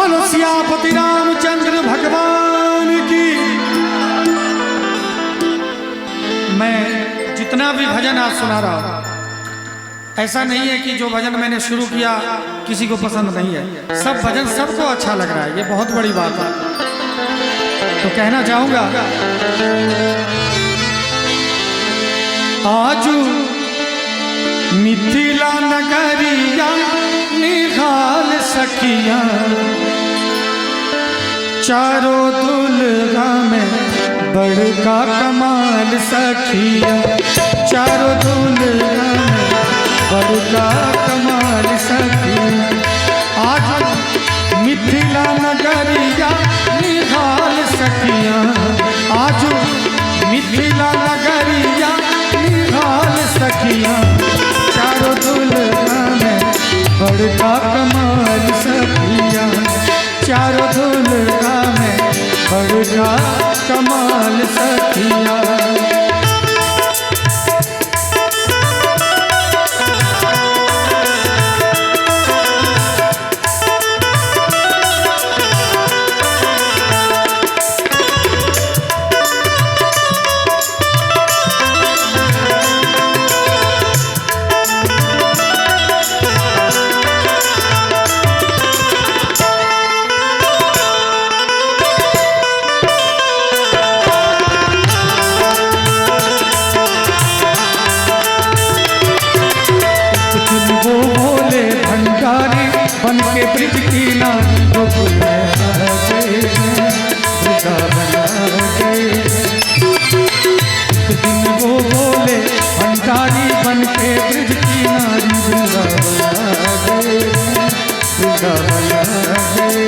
बोलो सियापति रामचंद्र भगवान की। मैं जितना भी भजन आज सुना रहा हूं, ऐसा नहीं है कि जो भजन मैंने शुरू किया किसी को पसंद नहीं है। सब भजन सबको अच्छा लग रहा है, ये बहुत बड़ी बात है। तो कहना चाहूंगा, आजू मिथिला नगरिया निहाल सखिया, चारों दुल्हा में बड़का कमाल सखिया, चारों दुल्हा में बड़का कमाल सखिया। आज मिथिला नगरिया निहाल सखिया, आज मिथिला नगरिया निहाल सखिया, चारों दुल्हा में बड़का कमाल सखिया, चारों दुल्हा में बड़का कमाल सखिया। बन के ब्रिज की नानी गोकुल में आ गए, वृंदावन आ गए। एक दिन वो बोले भंडारी बन के ब्रिज की नानी वृंदावन आ गए, वृंदावन आ गए।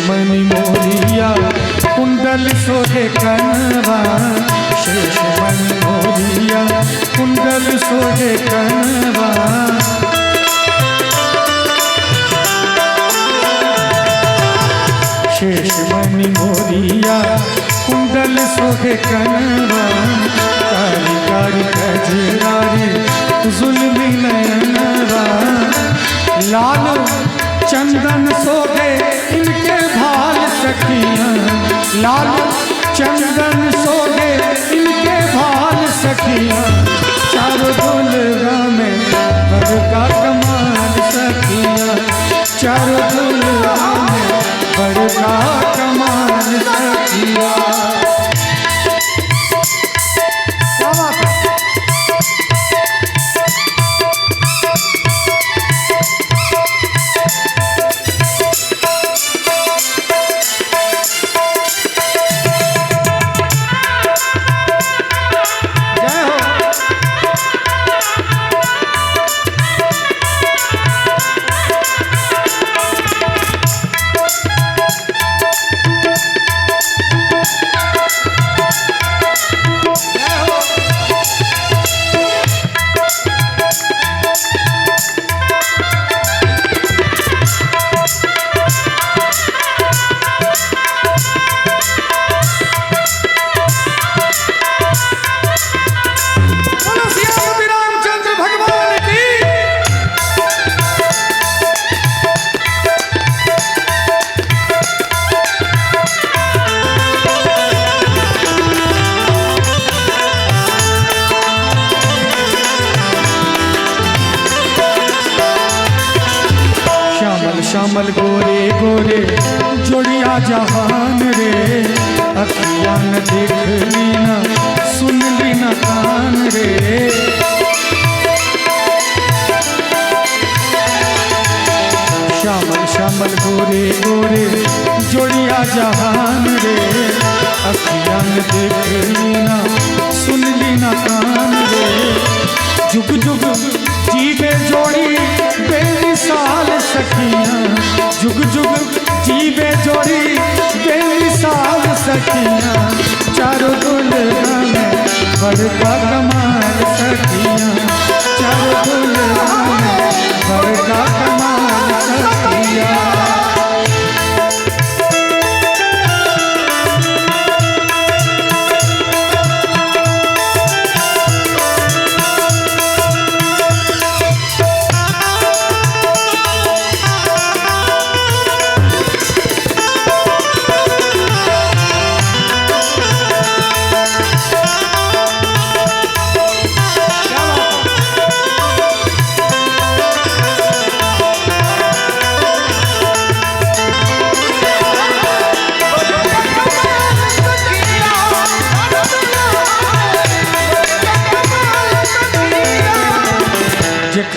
मणि मोरिया कुंडल सोहे कनवा, शेष मणि मोरिया कुंडल सोहे कनवा। शेष मणि मोरिया कुंडल सोहे कनवा, कारी कारी कजरारी जुल्मी नयनवा। लाल चंदन सोहे इनके भाल सखिया, लाल चंदन सोहे इनके भाल सखिया, चारों दुल्हा में बड़का कमाल सखिया, चारों दुल्हा में बड़का कमाल सखिया। श्यामल गोरे गोरे जोड़िया जहान रे, अखियाँ न देख ली ना सुन ली ना कान रे। श्यामल श्यामल गोरे गोरे जोड़िया जहान रे, अखियाँ न देख ली ना सुन ली ना कान रे। जुग जुग जीवे जोड़ी बेमिसाल सखिया, जुग जुग जीवे जोड़ी बेमिसाल सखिया, चारों दुल्हा में बड़का कमाल सखिया, चारों दुल्हा में बड़का कमाल सखिया।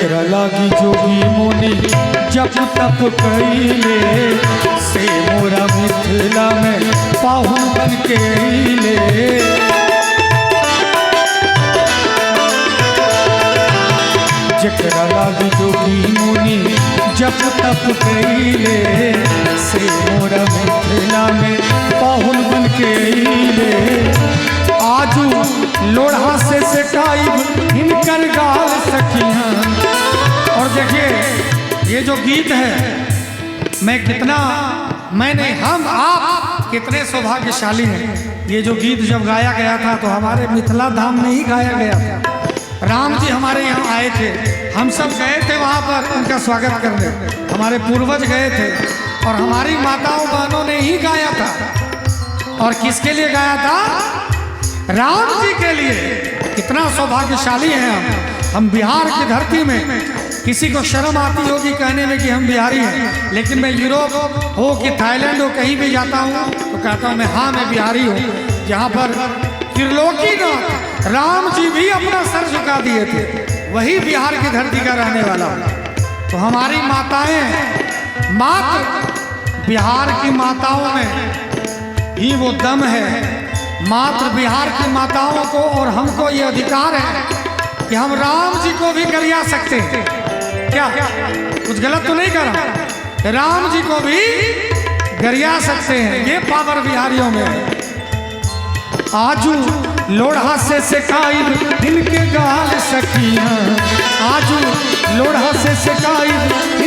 जकरा लागी जोगी मुनि जप तप कइले से मोरा मिथिला में पाहुन बन के अइले। जकरा लागी जोगी मुनि जप तप कइले से मोरा मिथिला में पाहुन बन के अइले। आजू लोढ़ा से सेकाइब हिनकर गाल सखियां। और देखिए ये जो गीत है मैंने हम आप कितने सौभाग्यशाली हैं। ये जो गीत जब गाया गया था तो हमारे मिथिला धाम में ही गाया गया था। राम जी हमारे यहाँ आए थे, हम सब गए थे वहाँ पर उनका स्वागत करने। हमारे पूर्वज गए थे और हमारी माताओं बहनों ने ही गाया था। और किसके लिए गाया था? राम जी के लिए। कितना सौभाग्यशाली हैं हम बिहार की धरती में। किसी को शर्म आती होगी कहने में कि हम बिहारी हैं, लेकिन मैं यूरोप हो कि थाईलैंड हो कहीं भी जाता हूँ तो कहता हूँ मैं बिहारी हूँ। जहाँ पर त्रिलोकीनाथ राम जी भी अपना सर झुका दिए थे, वही बिहार की धरती का रहने वाला। तो हमारी माताएं मात्र बिहार की माताओं में ही वो दम है। मात्र बिहार की माताओं को और हमको ये अधिकार है कि हम राम जी को भी गरिया सकते हैं। क्या कुछ गलत तो नहीं करा? राम जी को भी गरिया सकते हैं, ये पावर बिहारियों में है। आजू लोढ़ा से सेकाई इनके गाल सखियां। आजू लोढ़ा से सेकाई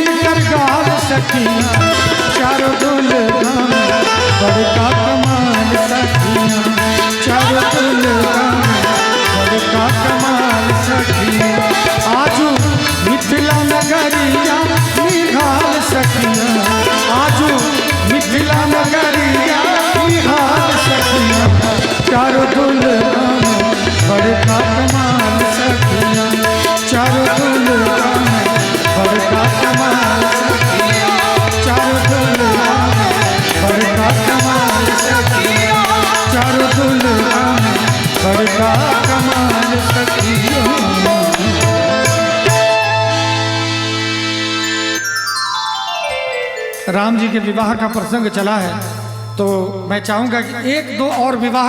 इनकर गाल सखियां। चारों दुल्हा बड़का कमाल सखियां। चारों दुल्हा बड़का कमाल सखियां। आजू मिथिला नगरिया निहाल सखियां। आजू मिथिला नगरिया निहाल सखियां। चारों दुल्हा बड़का कमाल सखियां। चारों दुल्हा बड़का कमाल सखियां। चारों दुल्हा बड़का कमाल सखियां। चारों दुल्हा बड़का कमाल सखियां। राम जी के विवाह का प्रसंग चला है तो मैं चाहूंगा कि एक दो और विवाह